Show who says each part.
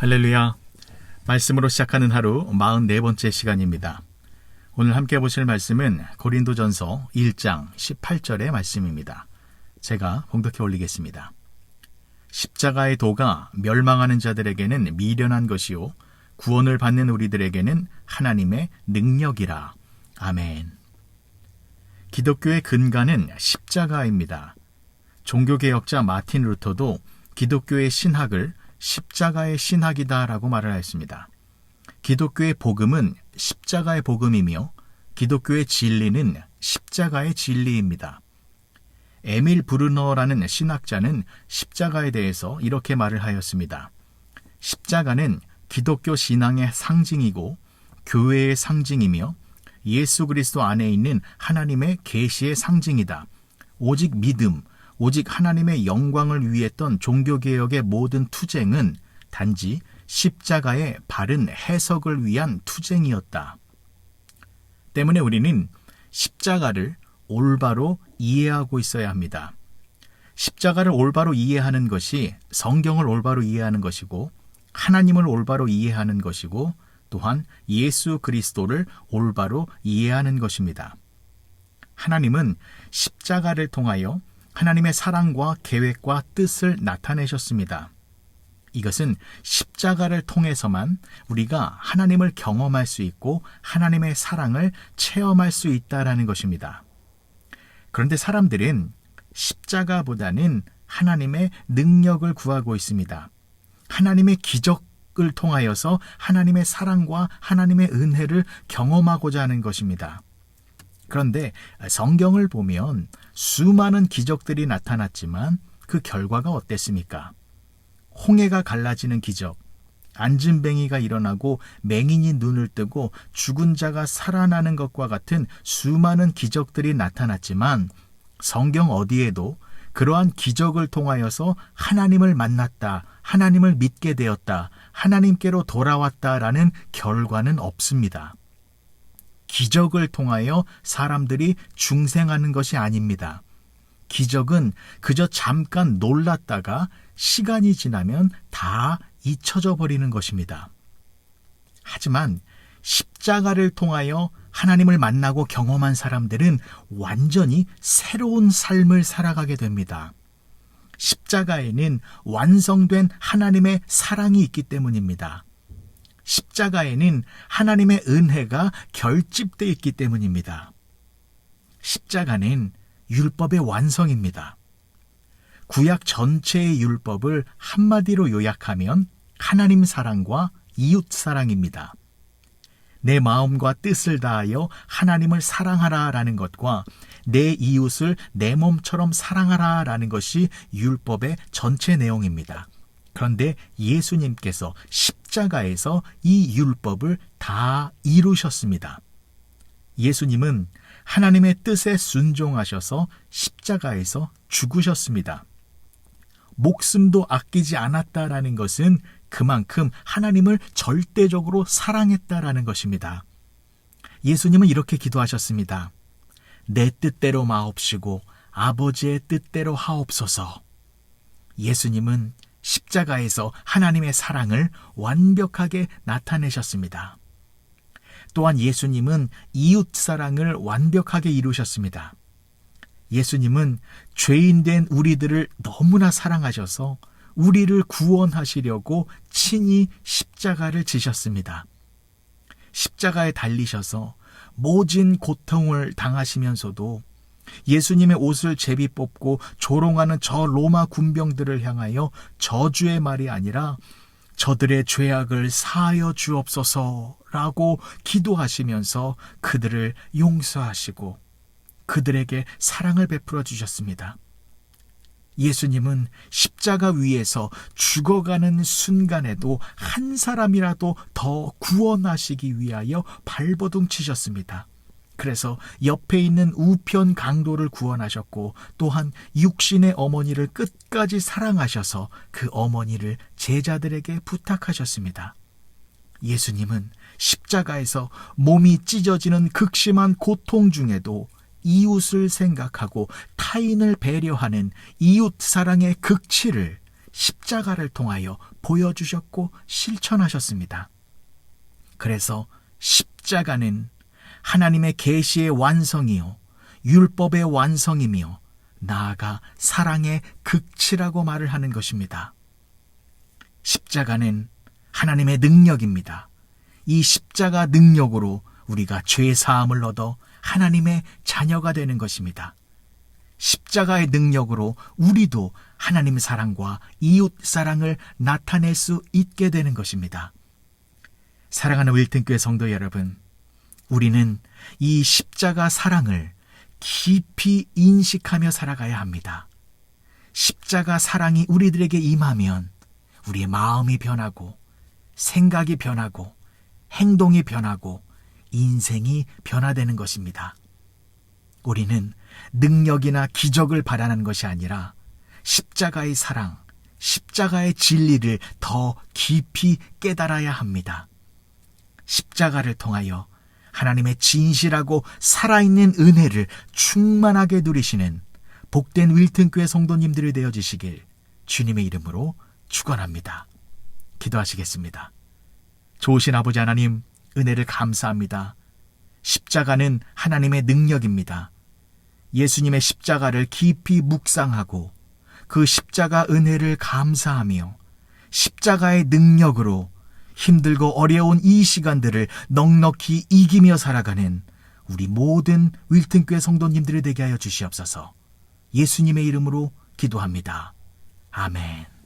Speaker 1: 할렐루야. 말씀으로 시작하는 하루 44번째 시간입니다. 오늘 함께 보실 말씀은 고린도전서 1장 18절의 말씀입니다. 제가 봉독해 올리겠습니다. 십자가의 도가 멸망하는 자들에게는 미련한 것이요 구원을 받는 우리들에게는 하나님의 능력이라. 아멘. 기독교의 근간은 십자가입니다. 종교개혁자 마틴 루터도 기독교의 신학을 십자가의 신학이다라고 말을 하였습니다. 기독교의 복음은 십자가의 복음이며 기독교의 진리는 십자가의 진리입니다. 에밀 브루너라는 신학자는 십자가에 대해서 이렇게 말을 하였습니다. 십자가는 기독교 신앙의 상징이고 교회의 상징이며 예수 그리스도 안에 있는 하나님의 계시의 상징이다. 오직 믿음, 오직 하나님의 영광을 위했던 종교개혁의 모든 투쟁은 단지 십자가의 바른 해석을 위한 투쟁이었다. 때문에 우리는 십자가를 올바로 이해하고 있어야 합니다. 십자가를 올바로 이해하는 것이 성경을 올바로 이해하는 것이고 하나님을 올바로 이해하는 것이고 또한 예수 그리스도를 올바로 이해하는 것입니다. 하나님은 십자가를 통하여 하나님의 사랑과 계획과 뜻을 나타내셨습니다. 이것은 십자가를 통해서만 우리가 하나님을 경험할 수 있고 하나님의 사랑을 체험할 수 있다는 것입니다. 그런데 사람들은 십자가보다는 하나님의 능력을 구하고 있습니다. 하나님의 기적을 통하여서 하나님의 사랑과 하나님의 은혜를 경험하고자 하는 것입니다. 그런데 성경을 보면 수많은 기적들이 나타났지만 그 결과가 어땠습니까? 홍해가 갈라지는 기적, 안진뱅이가 일어나고 맹인이 눈을 뜨고 죽은 자가 살아나는 것과 같은 수많은 기적들이 나타났지만 성경 어디에도 그러한 기적을 통하여서 하나님을 만났다, 하나님을 믿게 되었다, 하나님께로 돌아왔다라는 결과는 없습니다. 기적을 통하여 사람들이 중생하는 것이 아닙니다. 기적은 그저 잠깐 놀랐다가 시간이 지나면 다 잊혀져 버리는 것입니다. 하지만 십자가를 통하여 하나님을 만나고 경험한 사람들은 완전히 새로운 삶을 살아가게 됩니다. 십자가에는 완성된 하나님의 사랑이 있기 때문입니다. 십자가에는 하나님의 은혜가 결집되어 있기 때문입니다. 십자가는 율법의 완성입니다. 구약 전체의 율법을 한마디로 요약하면 하나님 사랑과 이웃 사랑입니다. 내 마음과 뜻을 다하여 하나님을 사랑하라라는 것과 내 이웃을 내 몸처럼 사랑하라라는 것이 율법의 전체 내용입니다. 그런데 예수님께서 십자가에서 이 율법을 다 이루셨습니다. 예수님은 하나님의 뜻에 순종하셔서 십자가에서 죽으셨습니다. 목숨도 아끼지 않았다라는 것은 그만큼 하나님을 절대적으로 사랑했다라는 것입니다. 예수님은 이렇게 기도하셨습니다. 내 뜻대로 마옵시고 아버지의 뜻대로 하옵소서. 예수님은 십자가에서 하나님의 사랑을 완벽하게 나타내셨습니다. 또한 예수님은 이웃 사랑을 완벽하게 이루셨습니다. 예수님은 죄인된 우리들을 너무나 사랑하셔서 우리를 구원하시려고 친히 십자가를 지셨습니다. 십자가에 달리셔서 모진 고통을 당하시면서도 예수님의 옷을 제비 뽑고 조롱하는 저 로마 군병들을 향하여 저주의 말이 아니라 저들의 죄악을 사하여 주옵소서라고 기도하시면서 그들을 용서하시고 그들에게 사랑을 베풀어 주셨습니다. 예수님은 십자가 위에서 죽어가는 순간에도 한 사람이라도 더 구원하시기 위하여 발버둥 치셨습니다. 그래서 옆에 있는 우편 강도를 구원하셨고 또한 육신의 어머니를 끝까지 사랑하셔서 그 어머니를 제자들에게 부탁하셨습니다. 예수님은 십자가에서 몸이 찢어지는 극심한 고통 중에도 이웃을 생각하고 타인을 배려하는 이웃 사랑의 극치를 십자가를 통하여 보여주셨고 실천하셨습니다. 그래서 십자가는 하나님의 계시의 완성이요, 율법의 완성이며 나아가 사랑의 극치라고 말을 하는 것입니다. 십자가는 하나님의 능력입니다. 이 십자가 능력으로 우리가 죄 사함을 얻어 하나님의 자녀가 되는 것입니다. 십자가의 능력으로 우리도 하나님의 사랑과 이웃 사랑을 나타낼 수 있게 되는 것입니다. 사랑하는 윌튼교회 성도 여러분, 우리는 이 십자가 사랑을 깊이 인식하며 살아가야 합니다. 십자가 사랑이 우리들에게 임하면 우리의 마음이 변하고 생각이 변하고 행동이 변하고 인생이 변화되는 것입니다. 우리는 능력이나 기적을 바라는 것이 아니라 십자가의 사랑, 십자가의 진리를 더 깊이 깨달아야 합니다. 십자가를 통하여 하나님의 진실하고 살아있는 은혜를 충만하게 누리시는 복된 윌튼교회 성도님들이 되어주시길 주님의 이름으로 축원합니다. 기도하시겠습니다. 좋으신 아버지 하나님, 은혜를 감사합니다. 십자가는 하나님의 능력입니다. 예수님의 십자가를 깊이 묵상하고 그 십자가 은혜를 감사하며 십자가의 능력으로 힘들고 어려운 이 시간들을 넉넉히 이기며 살아가는 우리 모든 윌튼교회 성도님들이 되게 하여 주시옵소서. 예수님의 이름으로 기도합니다. 아멘.